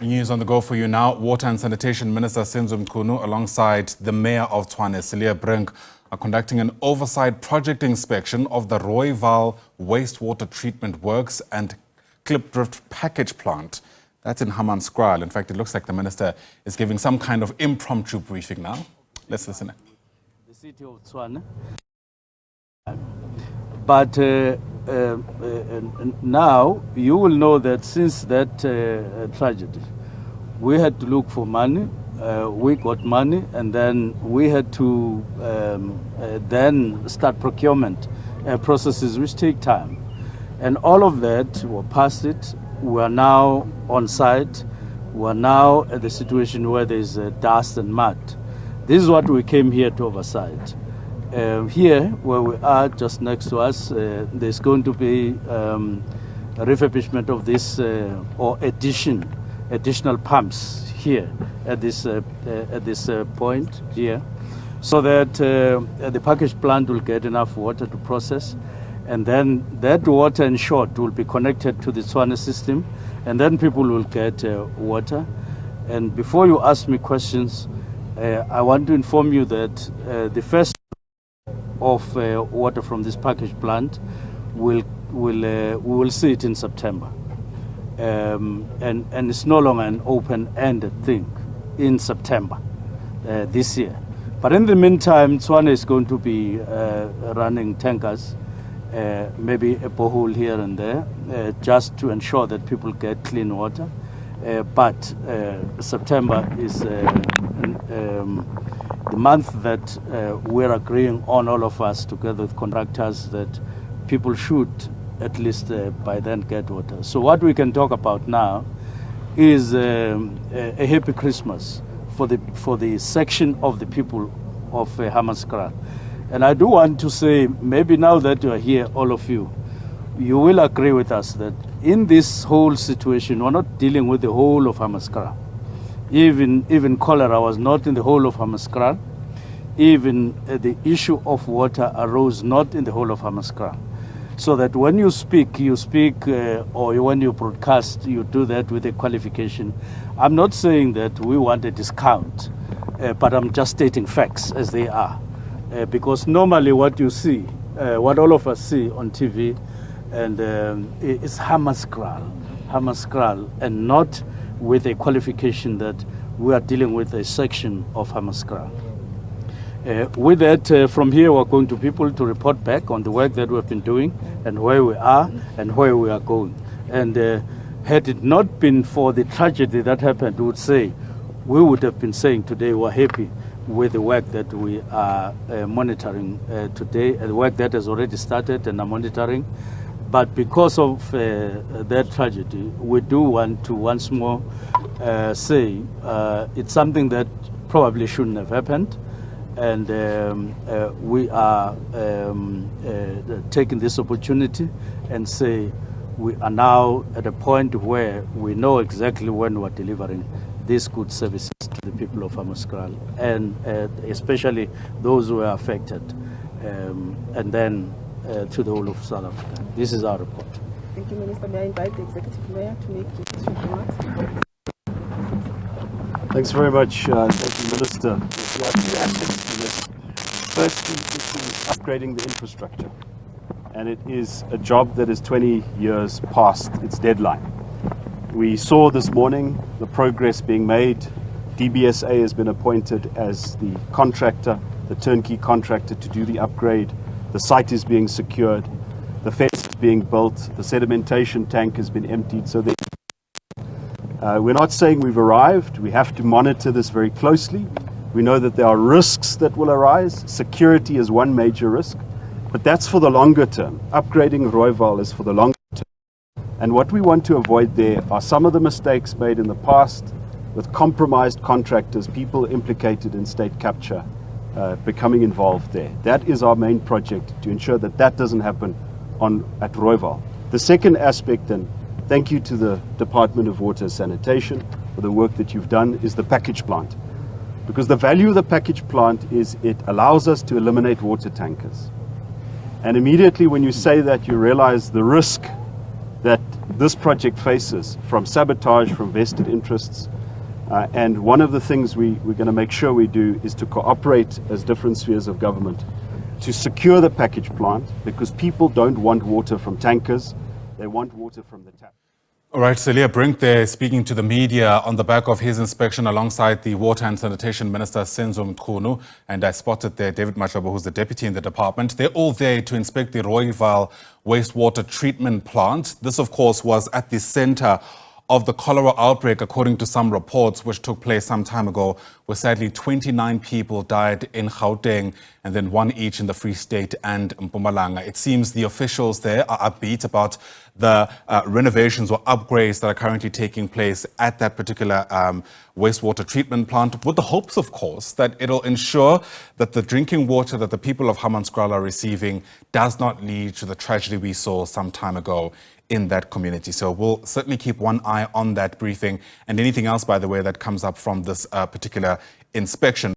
News on the go for you now. Water and Sanitation Minister Senzo Mchunu alongside the Mayor of Tshwane, Cilliers Brink, are conducting an oversight project inspection of the Rooiwal Wastewater treatment works and Klipdrift package plant. That's in Hammanskraal. In fact, it looks like the minister is giving some kind of impromptu briefing now. Let's listen. The city of Tshwane. But now you will know that since that tragedy, we had to look for money. We got money, and then we had to then start procurement processes which take time. And all of that, we passed it. We are now on site. We are now at the situation where there is dust and mud. This is what we came here to oversight. Here, where we are, just next to us, there's going to be a refurbishment of this or additional pumps here at this point here, so that the package plant will get enough water to process, and then that water, in short, will be connected to the Tshwane system, and then people will get water. And before you ask me questions, I want to inform you that the first of water from this package plant we will see it in September, and it's no longer an open-ended thing in September this year. But in the meantime, Tshwane is going to be running tankers, maybe a borehole here and there, just to ensure that people get clean water. But September is the month that we're agreeing on, all of us together with contractors, that people should at least by then get water. So what we can talk about now is a happy Christmas for the section of the people of Hammanskraal. And I do want to say, maybe now that you are here, all of you, you will agree with us that in this whole situation, we're not dealing with the whole of Hammanskraal. Even cholera was not in the whole of Hammanskraal. Even the issue of water arose not in the whole of Hammanskraal. So that when you speak, or when you broadcast, you do that with a qualification. I'm not saying that we want a discount, but I'm just stating facts as they are. Because normally what you see, what all of us see on TV, and it's Hammanskraal, and not with a qualification that we are dealing with a section of Hammanskraal. With that, from here we're going to people to report back on the work that we've been doing and where we are and where we are going. And had it not been for the tragedy that happened, we would have been saying today we're happy with the work that we are monitoring today, the work that has already started and are monitoring. But because of that tragedy, we do want to once more say it's something that probably shouldn't have happened. And we are taking this opportunity and say we are now at a point where we know exactly when we're delivering these good services to the people of Hammanskraal, and especially those who are affected, and then to the whole of South Africa. This is our report. Thank you, Minister. May I invite the Executive Mayor to make his remarks? Thanks very much. Thank you, Minister. There are two aspects to this. Firstly, it is upgrading the infrastructure, and it is a job that is 20 years past its deadline. We saw this morning the progress being made. DBSA has been appointed as the contractor, the turnkey contractor, to do the upgrade. The site is being secured, the fence is being built, the sedimentation tank has been emptied. So we're not saying we've arrived. We have to monitor this very closely. We know that there are risks that will arise. Security is one major risk, but that's for the longer term. Upgrading Rooiwal is for the longer term. And what we want to avoid there are some of the mistakes made in the past with compromised contractors, people implicated in state capture, becoming involved there. That is our main project, to ensure that that doesn't happen at Rooiwal. The second aspect, and thank you to the Department of Water and Sanitation for the work that you've done, is the package plant. Because the value of the package plant is it allows us to eliminate water tankers. And immediately when you say that, you realize the risk that this project faces from sabotage, from vested interests. And one of the things we're going to make sure we do is to cooperate as different spheres of government to secure the package plant, because people don't want water from tankers, they want water from the tap. All right, Cilliers Brink there speaking to the media on the back of his inspection alongside the Water and Sanitation Minister Senzo Mchunu, and I spotted there David Machaba, who's the deputy in the department. They're all there to inspect the Rooiwal Wastewater Treatment Plant. This, of course, was at the center of the cholera outbreak, according to some reports, which took place some time ago, where sadly 29 people died in Gauteng and then one each in the Free State and Mpumalanga. It seems the officials there are upbeat about the renovations or upgrades that are currently taking place at that particular wastewater treatment plant, with the hopes, of course, that it'll ensure that the drinking water that the people of Hammanskraal are receiving does not lead to the tragedy we saw some time ago in that community. So we'll certainly keep one eye on that briefing and anything else, by the way, that comes up from this particular inspection.